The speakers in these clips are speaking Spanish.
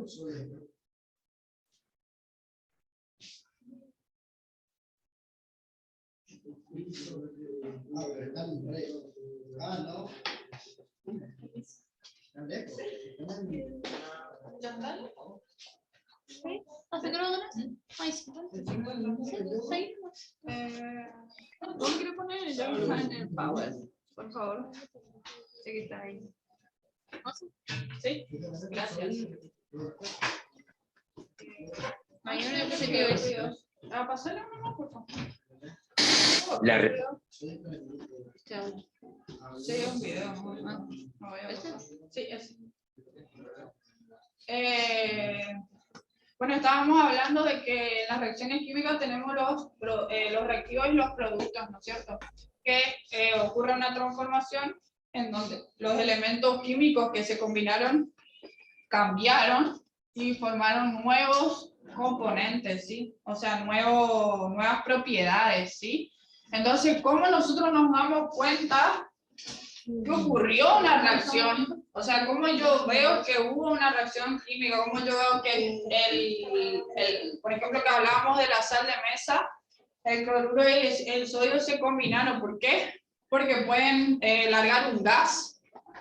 No. ¿Hace que lo donas? Ay, sí. ¿Cómo quiero poner el en el Power? Por favor. Sé que está ahí. Sí, gracias. Mañana que se quedó eso. Pasarle uno más, por favor. Chao. Sí, un video. Sí, ese. Bueno, estábamos hablando de que en las reacciones químicas tenemos los reactivos y los productos, ¿no es cierto? Que ocurre una transformación en donde los elementos químicos que se combinaron cambiaron y formaron nuevos componentes, ¿sí? O sea, nuevas propiedades, ¿sí? Entonces, ¿cómo nosotros nos damos cuenta que ocurrió una reacción? O sea, ¿cómo yo veo que hubo una reacción química? ¿Cómo yo veo que por ejemplo, que hablábamos de la sal de mesa, el cloruro y el sodio se combinaron? ¿Por qué? Porque pueden largar un gas.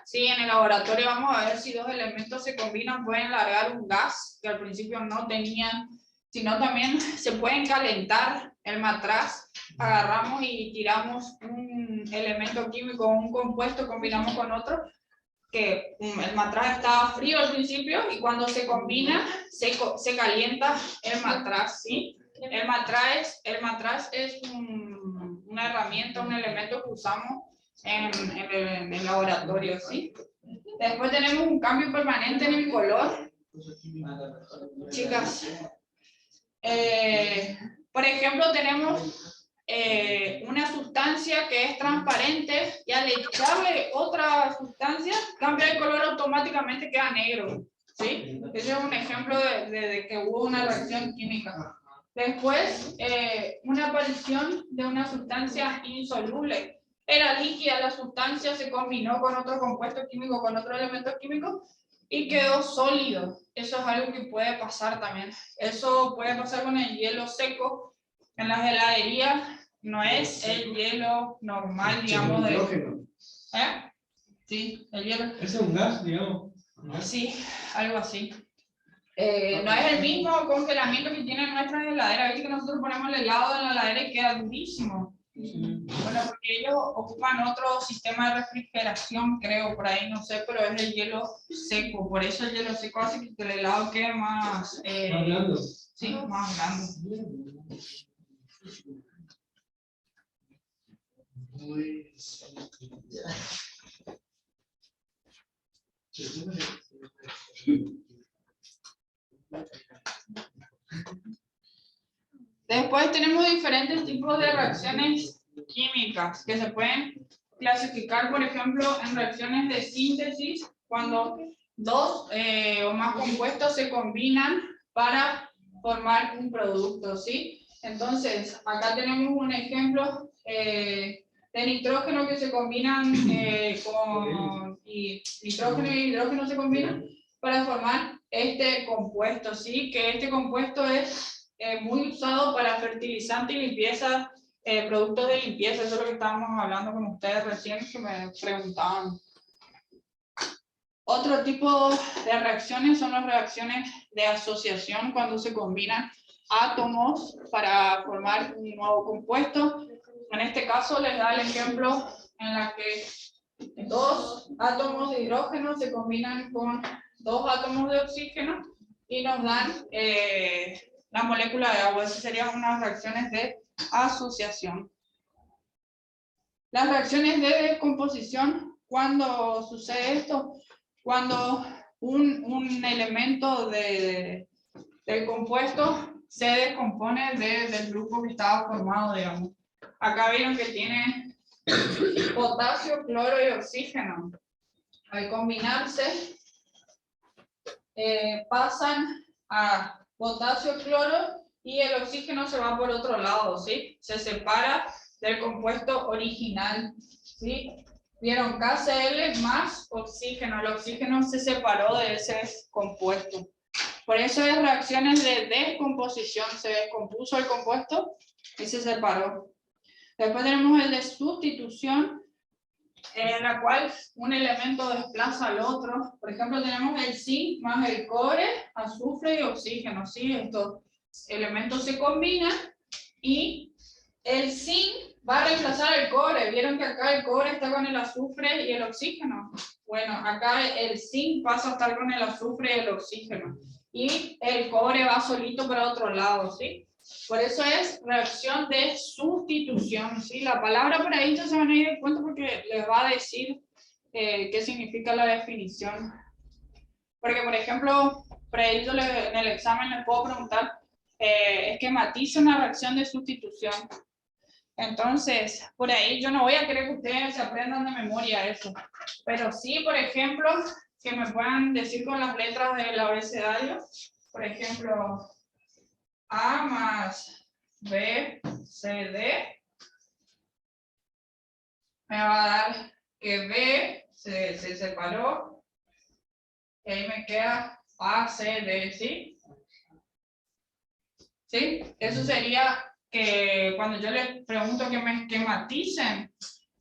Sí, en el laboratorio vamos a ver si dos elementos se combinan, pueden largar un gas que al principio no tenían, sino también se pueden calentar el matraz. Agarramos y tiramos un elemento químico, un compuesto, combinamos con otro, que el matraz estaba frío al principio y cuando se combina se calienta el matraz, ¿sí? El matraz es una herramienta, un elemento que usamos en el laboratorio, ¿sí? Después tenemos un cambio permanente en el color. Chicas, por ejemplo, tenemos una sustancia que es transparente y al echarle otra sustancia cambia el color automáticamente, queda negro, ¿sí? Ese es un ejemplo de que hubo una reacción química. Después, una aparición de una sustancia insoluble. Era líquida la sustancia, se combinó con otro compuesto químico, con otro elemento químico y quedó sólido. Eso es algo que puede pasar también. Eso puede pasar con el hielo seco. En las heladerías no es el hielo normal, digamos. ¿Eh? Sí, el hielo. ¿Es un gas, digamos? Sí, algo así. No es el mismo congelamiento que tienen nuestras heladeras. Viste que nosotros ponemos el helado en la heladera y queda durísimo. Bueno, porque ellos ocupan otro sistema de refrigeración, creo, por ahí, no sé, pero es el hielo seco. Por eso el hielo seco hace que el helado quede más... más blando. Sí, más blando. Después tenemos diferentes tipos de reacciones químicas que se pueden clasificar, por ejemplo, en reacciones de síntesis, cuando dos o más compuestos se combinan para formar un producto, ¿sí? Entonces, acá tenemos un ejemplo de nitrógeno que se combinan nitrógeno y hidrógeno se combinan para formar este compuesto, ¿sí? Que este compuesto es muy usado para fertilizante y limpieza, productos de limpieza. Eso es lo que estábamos hablando con ustedes recién, que me preguntaban. Otro tipo de reacciones son las reacciones de asociación, cuando se combinan átomos para formar un nuevo compuesto. En este caso les da el ejemplo en la que dos átomos de hidrógeno se combinan con dos átomos de oxígeno y nos dan la molécula de agua. Esas serían unas reacciones de asociación. Las reacciones de descomposición, ¿cuándo sucede esto? Cuando un elemento del compuesto se descompone del grupo que estaba formado, digamos. Acá vieron que tiene potasio, cloro y oxígeno. Al combinarse, pasan a potasio, cloro y el oxígeno se va por otro lado, ¿sí? Se separa del compuesto original, ¿sí? Vieron KCl más oxígeno. El oxígeno se separó de ese compuesto. Por eso es reacciones de descomposición. Se descompuso el compuesto y se separó. Después tenemos el de sustitución, en la cual un elemento desplaza al otro. Por ejemplo, tenemos el zinc más el cobre, azufre y oxígeno. ¿Sí? Estos elementos se combinan y el zinc va a reemplazar el cobre. ¿Vieron que acá el cobre está con el azufre y el oxígeno? Bueno, acá el zinc pasa a estar con el azufre y el oxígeno. Y el cobre va solito para otro lado, ¿sí? Por eso es reacción de sustitución, ¿sí? La palabra por ahí ya se van a ir de cuenta porque les va a decir qué significa la definición. Porque, por ejemplo, por ahí yo en el examen les puedo preguntar, esquematiza una reacción de sustitución. Entonces, por ahí yo no voy a querer que ustedes se aprendan de memoria eso. Pero sí, por ejemplo, que me puedan decir con las letras del abecedario, por ejemplo, A más B, C, D, me va a dar que B se separó, y ahí me queda A, C, D, ¿sí? ¿Sí? Eso sería que cuando yo les pregunto que me esquematicen,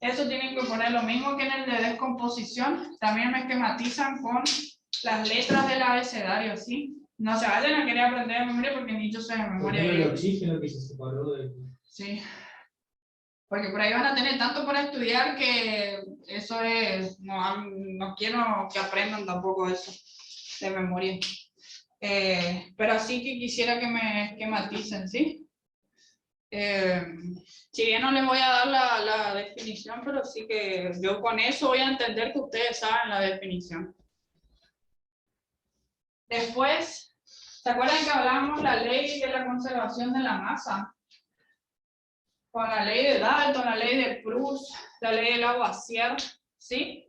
eso tienen que poner lo mismo que en el de descomposición, también me esquematizan con las letras del abecedario, ¿sí? No se vayan a querer aprender de memoria porque ni yo sé de memoria. Por el oxígeno que se separó de... Sí. Porque por ahí van a tener tanto para estudiar que eso es, no quiero que aprendan tampoco eso de memoria. Pero sí que quisiera que me esquematicen, ¿sí? Si bien no les voy a dar la definición, pero sí que yo con eso voy a entender que ustedes saben la definición. Después, ¿se acuerdan que hablábamos la ley de la conservación de la masa? Con la ley de Dalton, la ley de Proust, la ley del Lavoisier, ¿sí?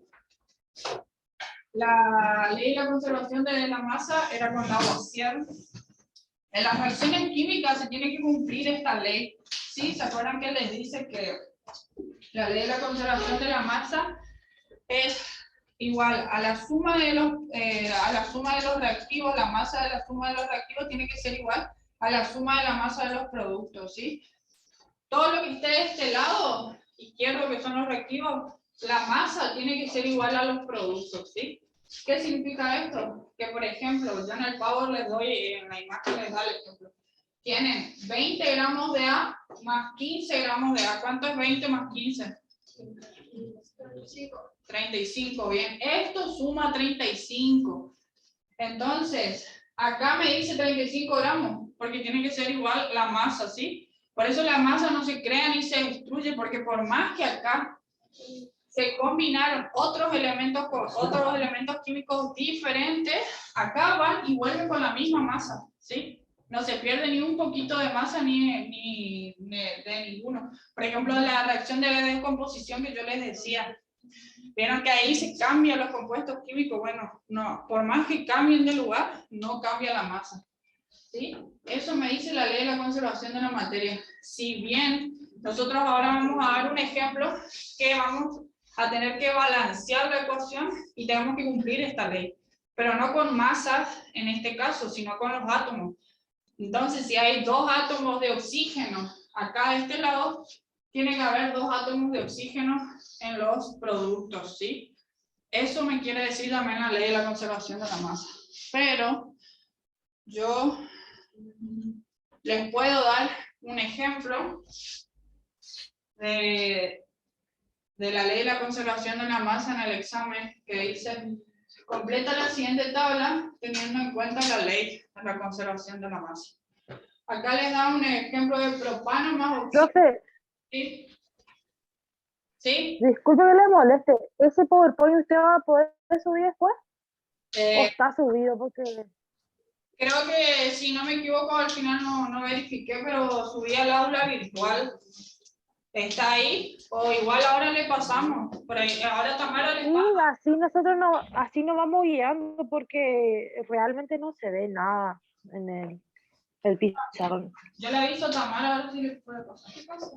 La ley de la conservación de la masa era con Lavoisier. En las reacciones químicas se tiene que cumplir esta ley, ¿sí? ¿Se acuerdan que les dice que la ley de la conservación de la masa es igual a la suma de los reactivos, la masa de la suma de los reactivos tiene que ser igual a la suma de la masa de los productos, ¿sí? Todo lo que esté de este lado izquierdo, que son los reactivos, la masa tiene que ser igual a los productos, ¿sí? ¿Qué significa esto? Que, por ejemplo, yo en el Power les doy, en la imagen les da el ejemplo. Tienen 20 gramos de A más 15 gramos de A. ¿Cuánto es 20 más 15? 35, bien. Esto suma 35. Entonces, acá me dice 35 gramos, porque tiene que ser igual la masa, ¿sí? Por eso la masa no se crea ni se destruye, porque por más que acá se combinaron otros elementos químicos diferentes, acá van y vuelven con la misma masa, ¿sí? No se pierde ni un poquito de masa ni de ninguno. Por ejemplo, la reacción de descomposición que yo les decía, vieron que ahí se cambian los compuestos químicos. Bueno, no, por más que cambien de lugar, no cambia la masa, ¿sí? Eso me dice la ley de la conservación de la materia. Si bien nosotros ahora vamos a dar un ejemplo que vamos a tener que balancear la ecuación y tenemos que cumplir esta ley, pero no con masas en este caso, sino con los átomos. Entonces, si hay 2 átomos de oxígeno acá de este lado, tiene que haber 2 átomos de oxígeno en los productos, ¿sí? Eso me quiere decir también la ley de la conservación de la masa. Pero yo les puedo dar un ejemplo de la ley de la conservación de la masa en el examen, que dice: completa la siguiente tabla teniendo en cuenta la ley de la conservación de la masa. Acá les da un ejemplo de propano más oxígeno. Profe, ¿Sí? ¿Sí? disculpe que le moleste. ¿Ese PowerPoint usted va a poder subir después? ¿O está subido? Porque Creo que, si no me equivoco, al final no verifiqué, pero subí al aula virtual. ¿Está ahí? O igual ahora le pasamos. Por ahí, ahora Tamara le sí, pasa. así nosotros así nos vamos guiando porque realmente no se ve nada en el pizarrón. Yo le aviso a Tamara a ver si le puede pasar. ¿Qué pasa?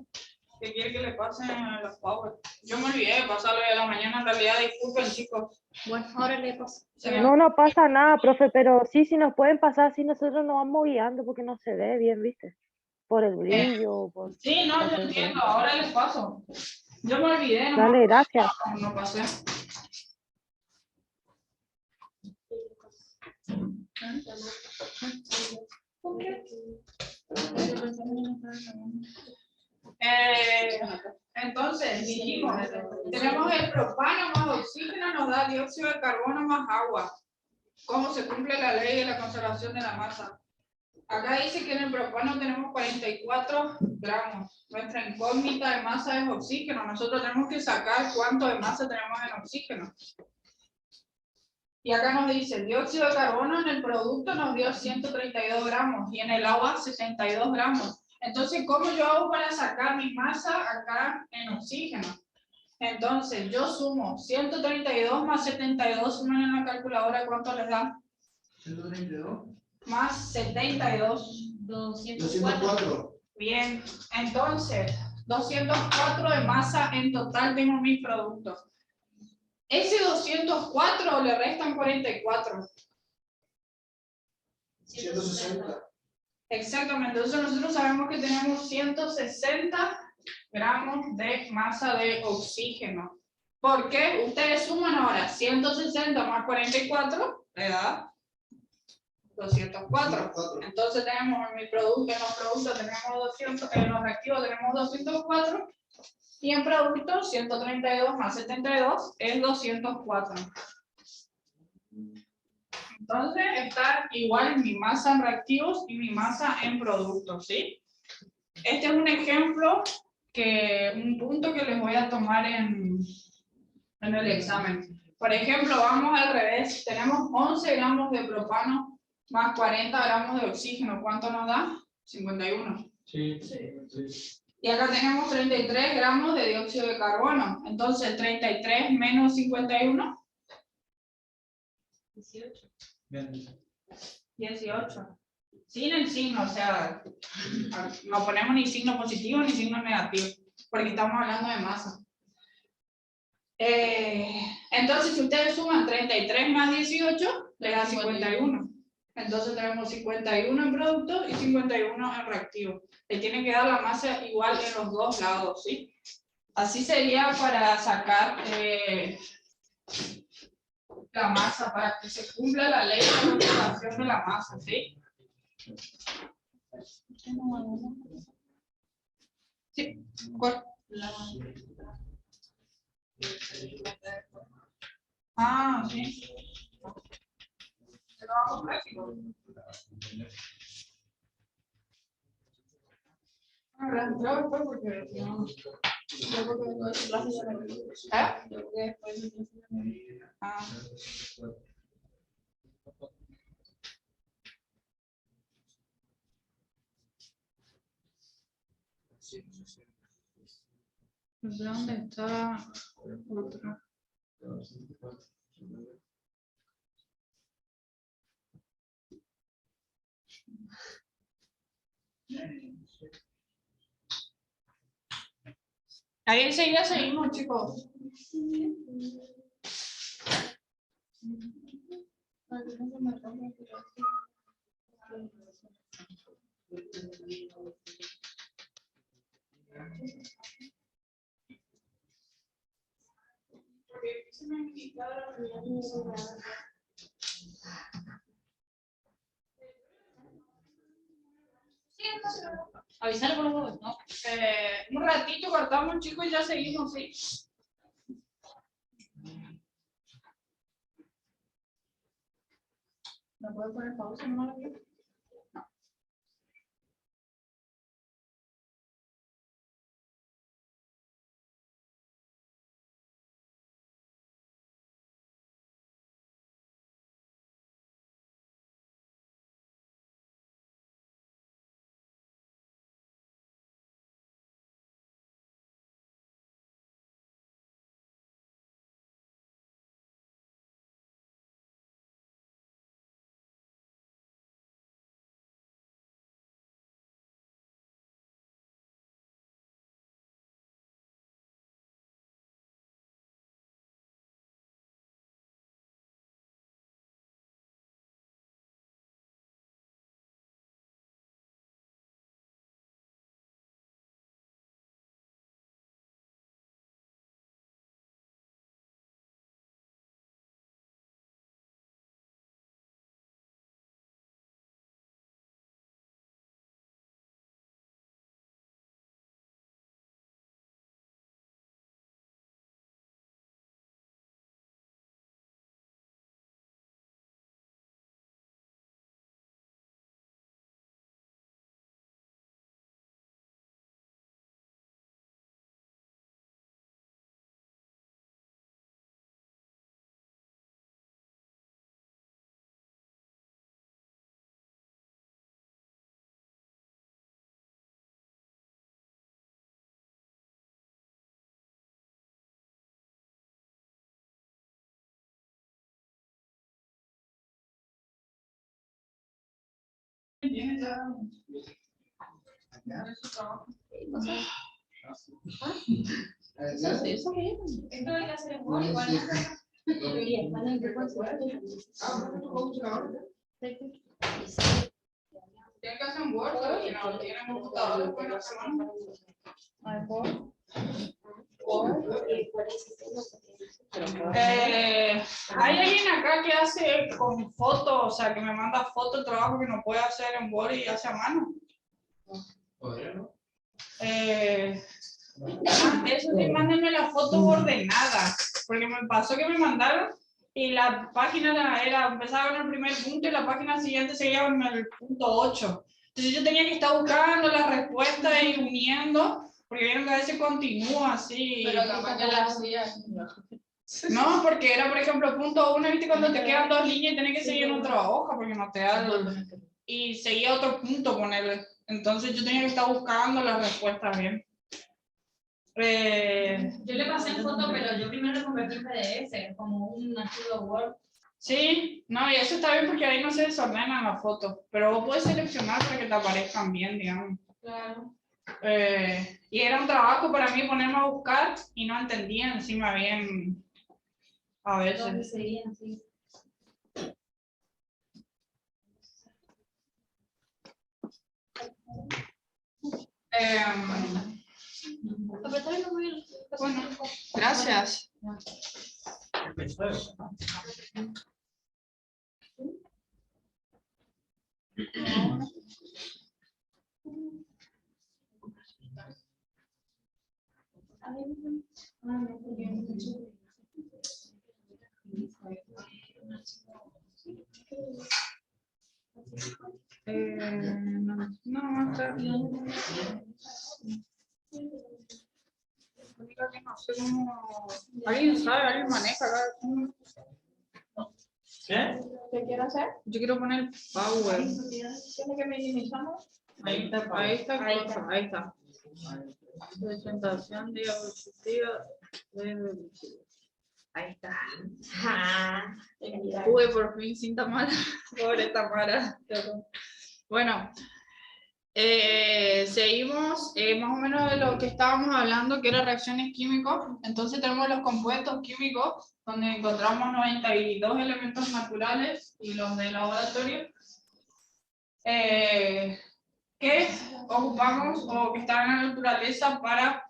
¿Qué quiere que le pasen a los power? Yo me olvidé de pasarlo de la mañana, en realidad, disculpen, chicos. Bueno, ahora le paso. No nos pasa nada, profe, pero sí, si nos pueden pasar, si nosotros nos vamos guiando porque no se ve bien, ¿viste? Por el brillo, por Sí, no, la yo transparencia. entiendo, ahora les paso. Yo me olvidé, no Dale, gracias. no pasé. Entonces, dijimos, tenemos el propano más oxígeno, nos da dióxido de carbono más agua. ¿Cómo se cumple la ley de la conservación de la masa? Acá dice que en el propano tenemos 44 gramos. Nuestra incógnita de masa es oxígeno. Nosotros tenemos que sacar cuánto de masa tenemos en oxígeno. Y acá nos dice, el dióxido de carbono en el producto nos dio 132 gramos y en el agua 62 gramos. Entonces, ¿cómo yo hago para sacar mi masa acá en oxígeno? Entonces, yo sumo 132 más 72, suman en la calculadora, ¿cuánto les da? 132. Más 72. 204. Bien, entonces, 204 de masa en total tengo mis productos. Ese 204 le restan 44. 160. Exactamente, entonces nosotros sabemos que tenemos 160 gramos de masa de oxígeno. ¿Por qué? Ustedes suman ahora 160 más 44, le da 204. Entonces tenemos en mi producto, en los productos tenemos 200, en los reactivos tenemos 204 y en productos 132 más 72 es 204. Entonces está igual mi masa en reactivos y mi masa en productos, ¿sí? Este es un ejemplo, un punto que les voy a tomar en el examen. Por ejemplo, vamos al revés. Tenemos 11 gramos de propano más 40 gramos de oxígeno. ¿Cuánto nos da? 51. Sí. Y acá tenemos 33 gramos de dióxido de carbono. Entonces, 33 menos 51. 18. Sin el signo, o sea, no ponemos ni signo positivo ni signo negativo, porque estamos hablando de masa. Entonces, si ustedes suman 33 más 18, les da 51. Entonces tenemos 51 en producto y 51 en reactivo. Le tienen que dar la masa igual en los dos lados, ¿sí? Así sería para sacar la masa, para que se cumpla la ley de la conservación de la masa, ¿sí? Sí, ¿cuál? Ah, sí. Trabajo práctico. Claro, pues, porque no. Ah. ¿Dónde está otro? Ahí enseguida seguimos, chicos. Avisarle por los huevos, ¿no? Un ratito cortamos, chicos, y ya seguimos, ¿sí? ¿Me puedo poner pausa? ¿No lo veo? tiene ya. Ya su trabajo. Esto hay que hacer en Word, igual. Tiene que hacer un Word, pero si no tienen computador, después no se van. Hay alguien acá que hace con fotos, o sea, que me manda fotos de trabajo que no puede hacer en Word y hace a mano. Eso sí, mándenme las fotos ordenadas, porque me pasó que me mandaron y la página empezaba con el primer punto y la página siguiente seguía con el punto 8. Entonces yo tenía que estar buscando la respuesta y uniendo, porque vieron que a veces continúa así. Pero capaz que la hacía. No, porque era, por ejemplo, punto 1, viste, cuando te quedan 2 líneas y tenés que seguir en otra hoja, porque no te da y seguía otro punto, ponerle. Entonces yo tenía que estar buscando las respuestas bien. Yo le pasé en foto, pero yo primero lo convertí en PDF, como un archivo Word. Sí, no, y eso está bien porque ahí no se desordenan las fotos, pero vos puedes seleccionar para que te aparezcan bien, digamos. Claro. Y era un trabajo para mí ponerme a buscar y no entendía encima bien a ¿Dónde veces. seguían? Sí. Bueno, gracias. No, está bien. Que no sé cómo. ¿Alguien sabe? ¿Alguien maneja acá? ¿Qué? ¿Qué quiero hacer? Yo quiero poner power. ¿Tiene que minimizarlo? Ahí está, ahí está, Ahí está. ahí está. Presentación diapositiva. Ahí está. Uy, por fin sin Tamara. Pobre Tamara. Bueno, seguimos más o menos de lo que estábamos hablando, que eran reacciones químicas. Entonces tenemos los compuestos químicos, donde encontramos 92 elementos naturales y los de laboratorio, que ocupamos o que están en la naturaleza para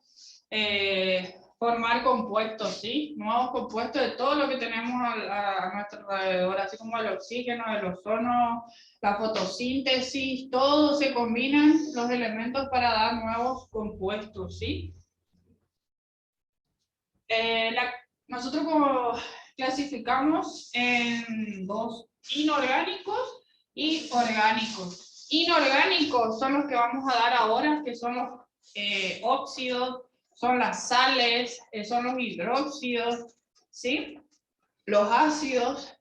formar compuestos, ¿sí? Nuevos compuestos de todo lo que tenemos a nuestro alrededor, así como el oxígeno, el ozono, la fotosíntesis, todo se combinan los elementos para dar nuevos compuestos, ¿sí? Nosotros como clasificamos en dos, inorgánicos y orgánicos. Inorgánicos son los que vamos a dar ahora, que son los óxidos, son las sales, son los hidróxidos, ¿sí? Los ácidos,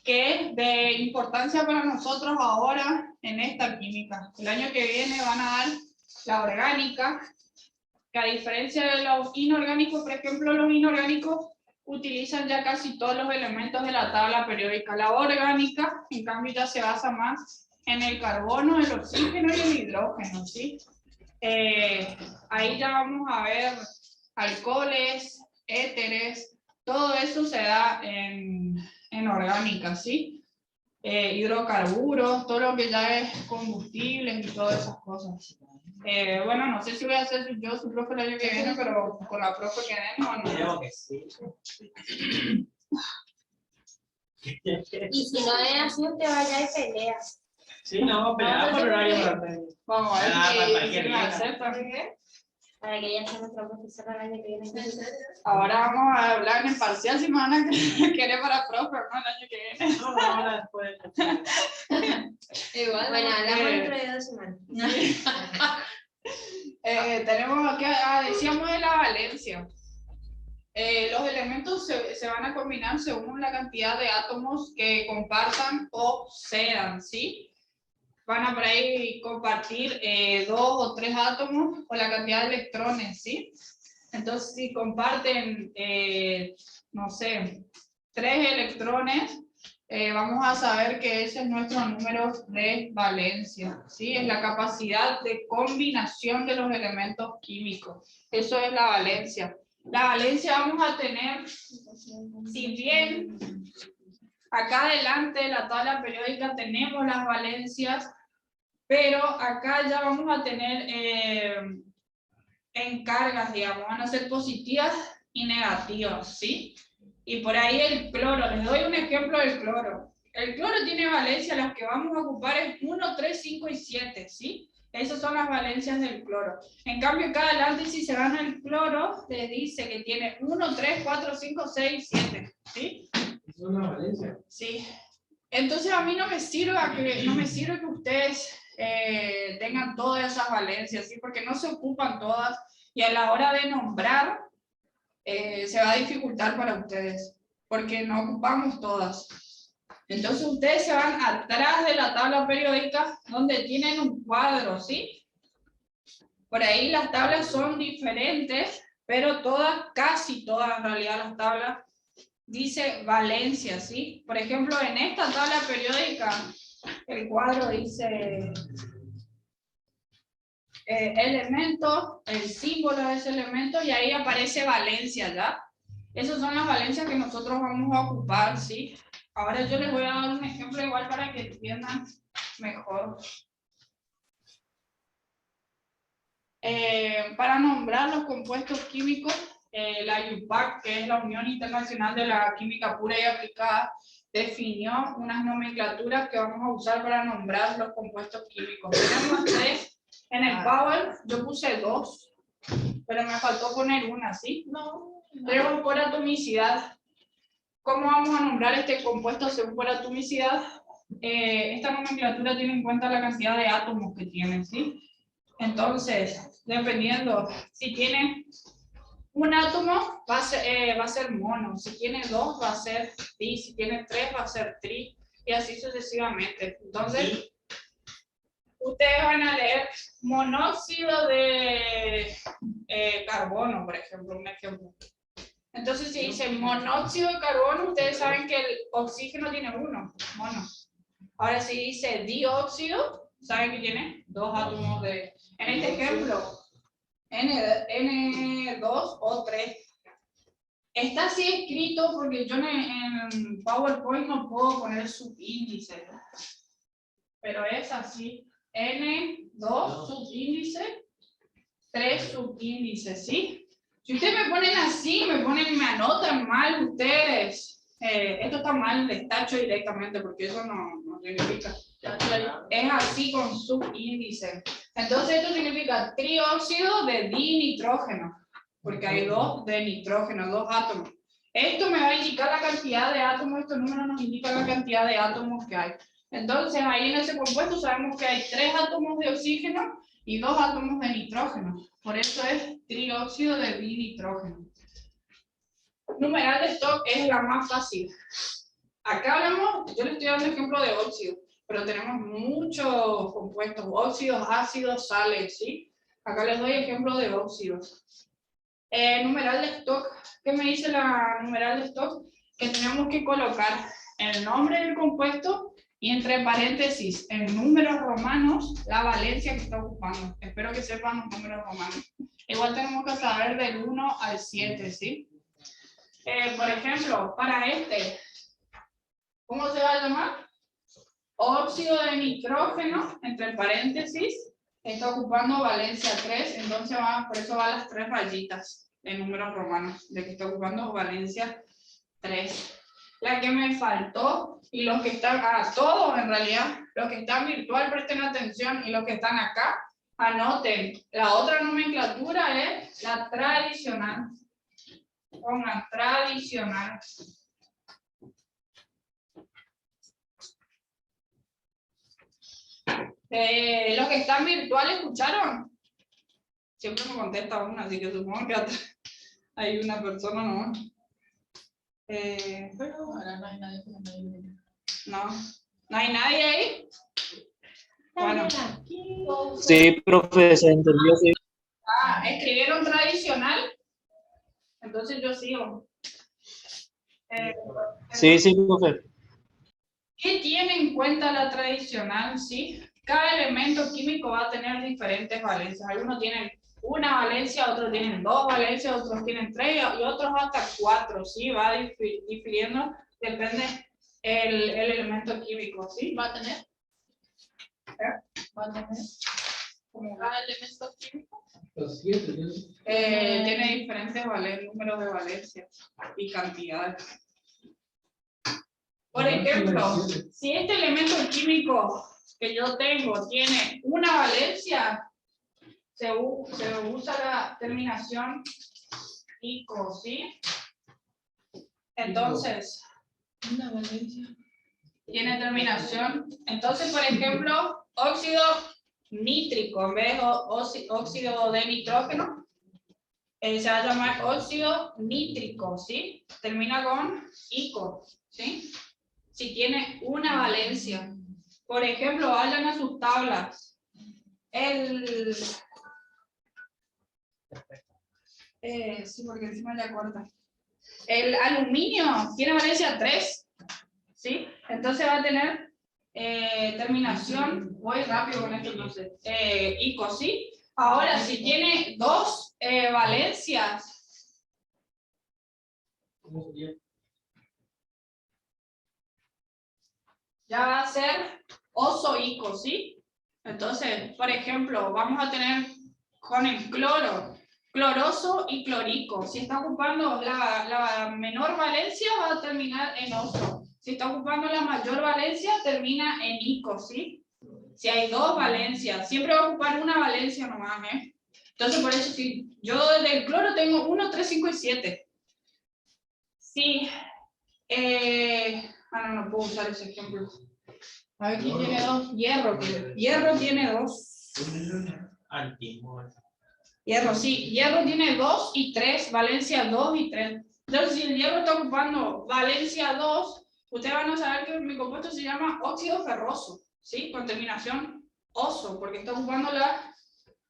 que es de importancia para nosotros ahora en esta química. El año que viene van a dar la orgánica, que a diferencia de los inorgánicos, por ejemplo, los inorgánicos utilizan ya casi todos los elementos de la tabla periódica. La orgánica, en cambio, ya se basa más en el carbono, el oxígeno y el hidrógeno, ¿sí? Ahí ya vamos a ver alcoholes, éteres, todo eso se da en orgánica, ¿sí? Hidrocarburos, todo lo que ya es combustibles y todas esas cosas. Bueno, no sé si voy a hacer yo su profe el año que viene, pero con la profe que den, no. Creo que sí. Y si no es así, te vaya y peleas. Sí, no, peleaba por horario para Vamos a ver para si que me venga. aceptan. Para que ella sea nuestra profesora el año que viene. Ahora vamos a hablar en parcial si me van a querer para profe, ¿no? El año que viene. No, ahora después. Igual. Bueno, hablamos dentro de 2 semanas. Tenemos aquí, decíamos de la valencia. Los elementos se van a combinar según la cantidad de átomos que compartan o sean, ¿sí? Van a por ahí compartir 2 o 3 átomos o la cantidad de electrones, ¿sí? Entonces, si comparten, no sé, 3 electrones, vamos a saber que ese es nuestro número de valencia, ¿sí? Es la capacidad de combinación de los elementos químicos. Eso es la valencia. La valencia vamos a tener, si bien acá adelante en la tabla periódica tenemos las valencias, pero acá ya vamos a tener en cargas, digamos, van a ser positivas y negativas, ¿sí? Y por ahí el cloro, les doy un ejemplo del cloro. El cloro tiene valencia, las que vamos a ocupar es 1, 3, 5 y 7, ¿sí? Esas son las valencias del cloro. En cambio, acá adelante, si se van al cloro, les dice que tiene 1, 3, 4, 5, 6, 7, ¿sí? Es una valencia. Sí. Entonces a mí no me sirve que ustedes tengan todas esas valencias, ¿sí? Porque no se ocupan todas y a la hora de nombrar se va a dificultar para ustedes, porque no ocupamos todas. Entonces ustedes se van atrás de la tabla periódica donde tienen un cuadro, ¿sí? Por ahí las tablas son diferentes, pero todas, casi todas en realidad las tablas, dice valencia, ¿sí? Por ejemplo, en esta tabla periódica, el cuadro dice elemento, el símbolo de ese elemento, y ahí aparece valencia, ¿ya? Esas son las valencias que nosotros vamos a ocupar, ¿sí? Ahora yo les voy a dar un ejemplo igual para que entiendan mejor. Para nombrar los compuestos químicos, la UPAC, que es la Unión Internacional de la Química Pura y Aplicada, definió unas nomenclaturas que vamos a usar para nombrar los compuestos químicos. Tenemos 3. En el Power yo puse 2, pero me faltó poner una, ¿sí? No. Tenemos por atomicidad. ¿Cómo vamos a nombrar este compuesto según por atomicidad? Esta nomenclatura tiene en cuenta la cantidad de átomos que tiene, ¿sí? Entonces, dependiendo, si tiene un átomo, va a ser mono. Si tiene 2, va a ser di. Si tiene 3, va a ser tri. Y así sucesivamente. Entonces, ustedes van a leer monóxido de carbono, por ejemplo, un ejemplo. Entonces, si dice monóxido de carbono, ustedes saben que el oxígeno tiene 1, mono. Ahora, si dice dióxido, saben que tiene 2 átomos de... En este ejemplo, N2 o 3. Está así escrito porque yo en PowerPoint no puedo poner subíndice. Pero es así. N2 subíndice, 3 subíndices, ¿sí? Si ustedes me ponen así, me anotan mal ustedes. Esto está mal, les tacho directamente porque eso no significa. Es así con subíndice. Entonces esto significa trióxido de dinitrógeno, porque hay 2 de nitrógeno, 2 átomos. Esto me va a indicar la cantidad de átomos, estos números nos indican la cantidad de átomos que hay. Entonces ahí en ese compuesto sabemos que hay 3 átomos de oxígeno y 2 átomos de nitrógeno. Por eso es trióxido de dinitrógeno. Numeral de Stock es la más fácil. Acá hablamos, yo les estoy dando ejemplo de óxido, pero tenemos muchos compuestos, óxidos, ácidos, sales, ¿sí? Acá les doy ejemplo de óxidos. Numeral de Stock, ¿qué me dice la numeral de Stock? Que tenemos que colocar el nombre del compuesto y entre paréntesis, en números romanos, la valencia que está ocupando. Espero que sepan los números romanos. Igual tenemos que saber del 1 al 7, ¿sí? Por ejemplo, para este, ¿cómo se va a llamar? Óxido de nitrógeno, entre paréntesis, está ocupando valencia 3, entonces por eso van las 3 rayitas en números romanos, de que está ocupando valencia 3. La que me faltó, y los que están, todos en realidad, los que están virtual presten atención, y los que están acá, anoten. La otra nomenclatura es la tradicional. Pongan tradicional. Los que están virtuales, ¿escucharon? Siempre me contesta una, así que supongo que atrás hay una persona nomás. Pero ahora no hay nadie. ¿No hay nadie ahí? Bueno. Sí, profe, se entendió, sí. ¿Escribieron tradicional? Entonces yo sigo. Sí, profe. ¿Qué tiene en cuenta la tradicional? ¿Sí? Cada elemento químico va a tener diferentes valencias. Algunos tienen una valencia, otros tienen dos valencias, otros tienen tres y otros hasta cuatro, ¿sí? Va difiriendo, depende el elemento químico, ¿sí? ¿Va a tener? ¿Va a tener? Como cada elemento químico. Tiene diferentes números de valencias y cantidades. Por ejemplo, si este elemento químico que yo tengo tiene una valencia, se usa la terminación ico, ¿sí? Entonces, una valencia tiene terminación. Entonces, por ejemplo, óxido nítrico en vez de óxido de nitrógeno, se va a llamar óxido nítrico, ¿sí? Termina con ico, ¿sí? Si tiene una valencia. Por ejemplo, vayan a sus tablas. Sí, porque encima ya corta. El aluminio tiene valencia 3, ¿sí? Entonces va a tener terminación, voy rápido con esto entonces, ico, ¿sí? Ahora, si tiene dos valencias, ya va a ser oso-ico, ¿sí? Entonces, por ejemplo, vamos a tener con el cloro, cloroso y clorico. Si está ocupando la menor valencia, va a terminar en oso. Si está ocupando la mayor valencia, termina en ico, ¿sí? Si hay dos valencias, siempre va a ocupar una valencia nomás, ¿eh? Entonces, por eso, si yo del cloro tengo 1, 3, 5 y 7. Sí. No puedo usar ese ejemplo. A ver, ¿quién tiene dos? Hierro. Hierro tiene dos. Hierro, sí. Hierro tiene 2 y 3. Valencia 2 y 3. Entonces, si el hierro está ocupando valencia 2, ustedes van a saber que mi compuesto se llama óxido ferroso, ¿sí? Con terminación oso, porque está ocupando la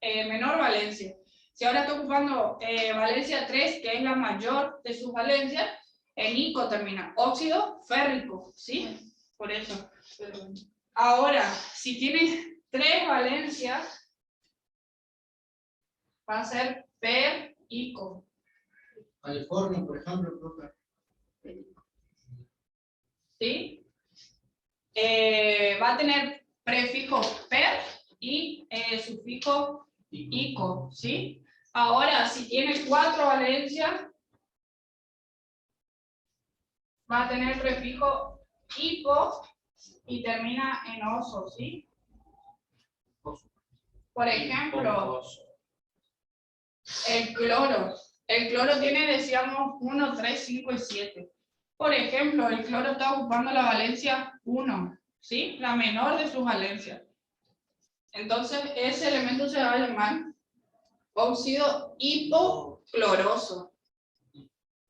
menor valencia. Si ahora está ocupando valencia 3, que es la mayor de sus valencias, en ico termina, óxido férrico, ¿sí? Por eso. Ahora, si tiene 3 valencias, va a ser per-ico. California, por ejemplo, profe. ¿Sí? Va a tener prefijo per y sufijo ico, ¿sí? Ahora, si tiene 4 valencias, va a tener prefijo hipo y termina en oso, ¿sí? Por ejemplo, el cloro. El cloro tiene, decíamos, 1, 3, 5 y 7. Por ejemplo, el cloro está ocupando la valencia 1, ¿sí? La menor de sus valencias. Entonces, ese elemento se va a llamar óxido hipocloroso.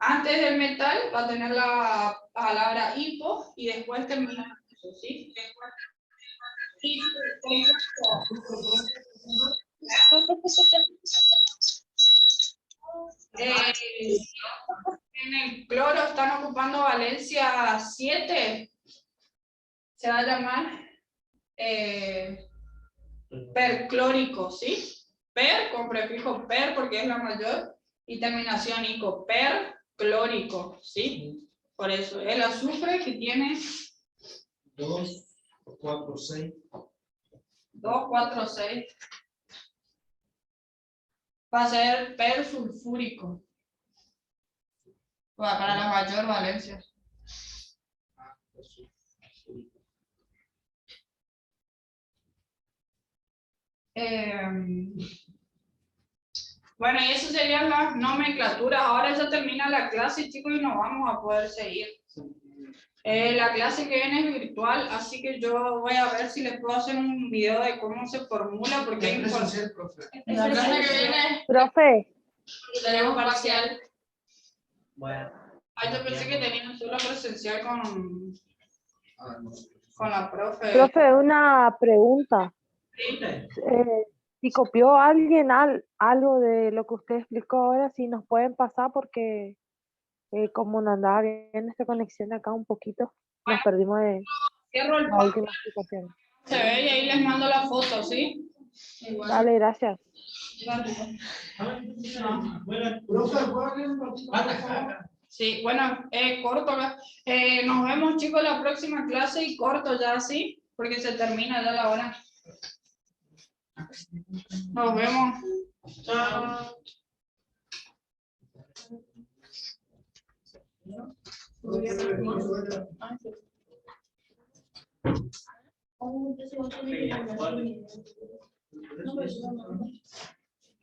Antes del metal va a tener la palabra hipo y después termina en eso, ¿sí? Y, por ejemplo, en el cloro están ocupando valencia 7, se va a llamar perclórico, ¿sí? Per con prefijo per porque es la mayor y terminación ico, perclórico, ¿sí? Por eso, el azufre que tiene 2, 4, 6. 2, 4, 6 va a ser persulfúrico para la mayor valencia. Bueno, y eso serían las nomenclaturas. Ahora ya termina la clase, chicos, y no vamos a poder seguir. La clase que viene es virtual, así que yo voy a ver si les puedo hacer un video de cómo se formula, porque Es presencial, profe. la clase que viene Profe, tenemos parcial. Bueno. Ay, yo pensé que tenían solo presencial con No. la profe. profe, una pregunta. Si copió alguien algo de lo que usted explicó ahora, si nos pueden pasar porque como no andaba bien esta conexión acá un poquito, nos perdimos de... Cierro el la podcast, última explicación. se ve y ahí les mando la foto, ¿sí? Igual. Dale, gracias. Dale. Profe, ¿puedo leer un ratito, por favor? Sí, bueno, corto. Nos vemos, chicos, la próxima clase y corto ya, ¿sí? Porque se termina ya la hora. Nos vemos. Chao. Oh, yo soy otro día. No, pero yo no.